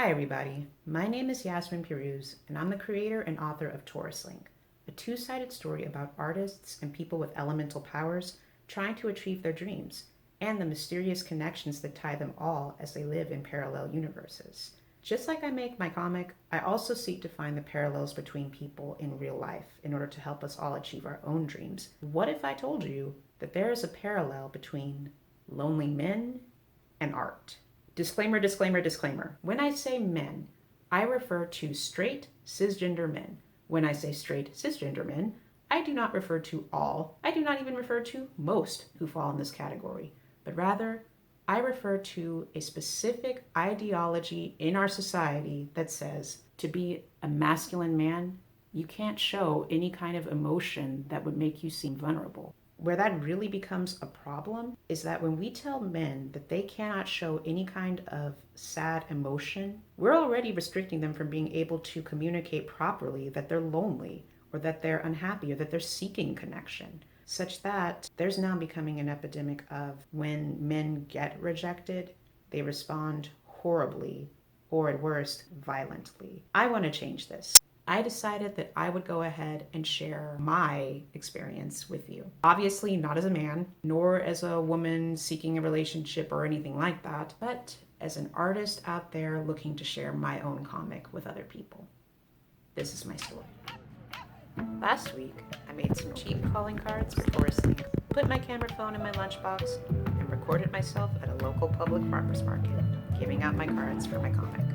Hi everybody, my name is Yasmin Piruz, and I'm the creator and author of Torus, a two-sided story about artists and people with elemental powers trying to achieve their dreams, and the mysterious connections that tie them all as they live in parallel universes. Just like I make my comic, I also seek to find the parallels between people in real life in order to help us all achieve our own dreams. What if I told you that there is a parallel between lonely men and art? Disclaimer, disclaimer, disclaimer. When I say men, I refer to straight cisgender men. When I say straight cisgender men, I do not refer to all, I do not even refer to most who fall in this category, but rather I refer to a specific ideology in our society that says to be a masculine man, you can't show any kind of emotion that would make you seem vulnerable. Where that really becomes a problem is that when we tell men that they cannot show any kind of sad emotion, we're already restricting them from being able to communicate properly that they're lonely or that they're unhappy or that they're seeking connection, such that there's now becoming an epidemic of when men get rejected, they respond horribly or at worst, violently. I want to change this. I decided that I would go ahead and share my experience with you. Obviously, not as a man, nor as a woman seeking a relationship or anything like that, but as an artist out there looking to share my own comic with other people. This is my story. Last week, I made some cheap calling cards for Torus, put my camera phone in my lunchbox, and recorded myself at a local public farmer's market, giving out my cards for my comic,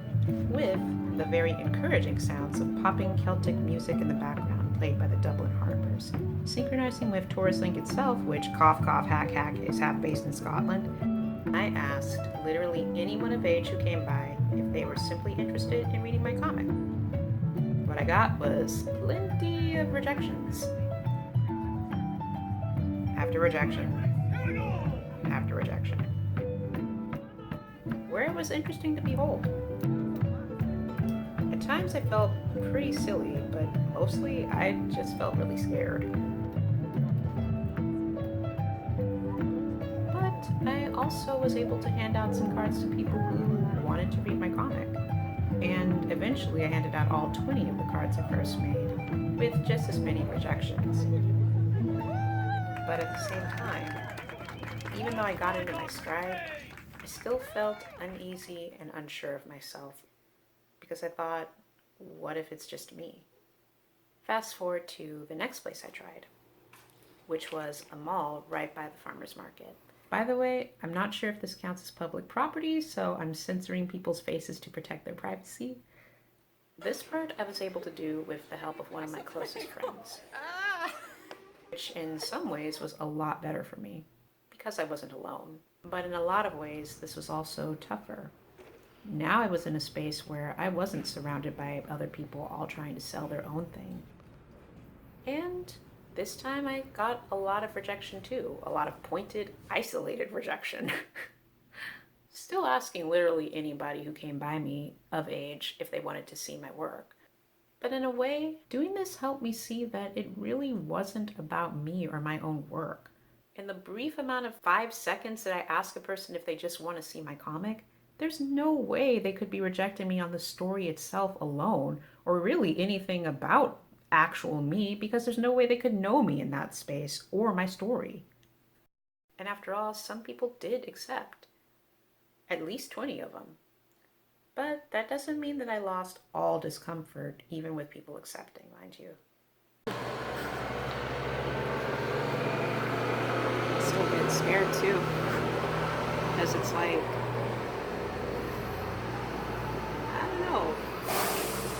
with the very encouraging sounds of popping Celtic music in the background played by the Dublin Harpers, synchronizing with Torus itself, which cough cough hack hack is half based in Scotland. I asked literally anyone of age who came by if they were simply interested in reading my comic. What I got was plenty of rejections. After rejection. After rejection. Where it was interesting to behold. At times I felt pretty silly, but mostly I just felt really scared. But I also was able to hand out some cards to people who wanted to read my comic. And eventually I handed out all 20 of the cards I first made, with just as many rejections. But at the same time, even though I got into my stride, I still felt uneasy and unsure of myself, because I thought, what if it's just me? Fast forward to the next place I tried, which was a mall right by the farmer's market. By the way, I'm not sure if this counts as public property, so I'm censoring people's faces to protect their privacy. This part I was able to do with the help of one of my closest friends, which in some ways was a lot better for me, because I wasn't alone. But in a lot of ways, this was also tougher. Now I was in a space where I wasn't surrounded by other people all trying to sell their own thing. And this time I got a lot of rejection too, a lot of pointed, isolated rejection. Still asking literally anybody who came by me of age if they wanted to see my work. But in a way, doing this helped me see that it really wasn't about me or my own work. In the brief amount of 5 seconds that I ask a person if they just want to see my comic, there's no way they could be rejecting me on the story itself alone, or really anything about actual me, because there's no way they could know me in that space or my story. And after all, some people did accept. At least 20 of them. But that doesn't mean that I lost all discomfort, even with people accepting, mind you. Still get scared too, because it's like, I don't know,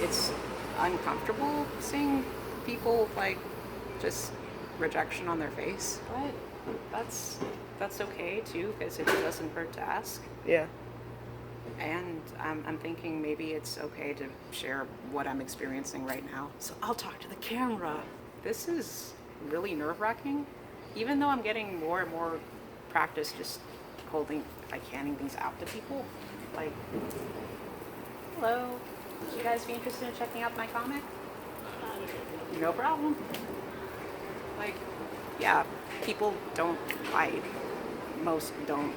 it's uncomfortable seeing people like just rejection on their face, but that's okay too, because it doesn't hurt to ask. Yeah. And I'm thinking maybe it's okay to share what I'm experiencing right now. So I'll talk to the camera. This is really nerve-wracking, even though I'm getting more and more practice just handing things out to people. Like, hello, would you guys be interested in checking out my comic? No problem. Like, yeah, people don't bite. Most don't.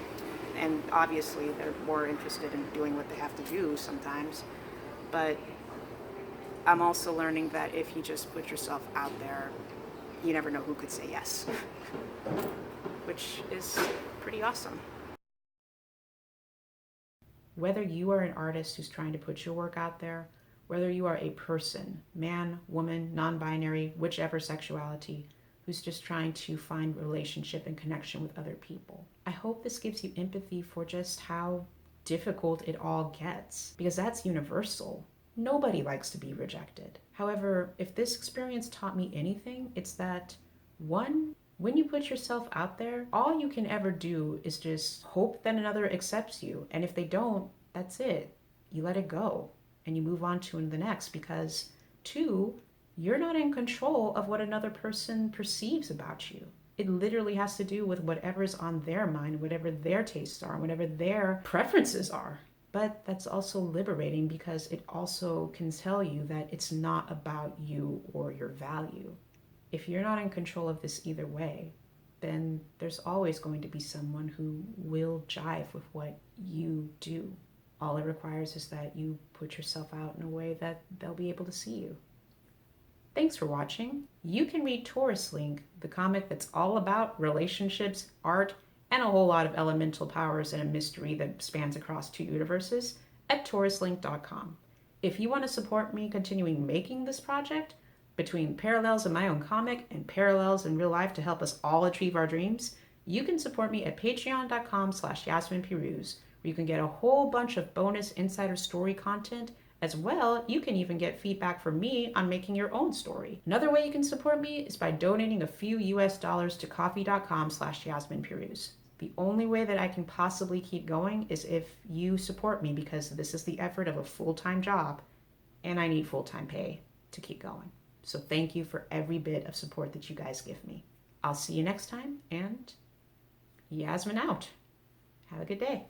And obviously they're more interested in doing what they have to do sometimes. But I'm also learning that if you just put yourself out there, you never know who could say yes, which is pretty awesome. Whether you are an artist who's trying to put your work out there, whether you are a person, man, woman, non-binary, whichever sexuality, who's just trying to find relationship and connection with other people, I hope this gives you empathy for just how difficult it all gets, because that's universal. Nobody likes to be rejected. However, if this experience taught me anything, it's that one, when you put yourself out there, all you can ever do is just hope that another accepts you. And if they don't, that's it. You let it go and you move on to the next, because two, you're not in control of what another person perceives about you. It literally has to do with whatever's on their mind, whatever their tastes are, whatever their preferences are. But that's also liberating, because it also can tell you that it's not about you or your value. If you're not in control of this either way, then there's always going to be someone who will jive with what you do. All it requires is that you put yourself out in a way that they'll be able to see you. Thanks for watching. You can read Torus Link, the comic that's all about relationships, art, and a whole lot of elemental powers and a mystery that spans across 2 universes, at toruslink.com. If you want to support me continuing making this project, between parallels in my own comic and parallels in real life to help us all achieve our dreams, you can support me at patreon.com/YasminPeruse, where you can get a whole bunch of bonus insider story content. As well, you can even get feedback from me on making your own story. Another way you can support me is by donating a few US dollars to coffee.com/YasminPeruse. The only way that I can possibly keep going is if you support me, because this is the effort of a full-time job and I need full-time pay to keep going. So thank you for every bit of support that you guys give me. I'll see you next time, and Yasmin out. Have a good day.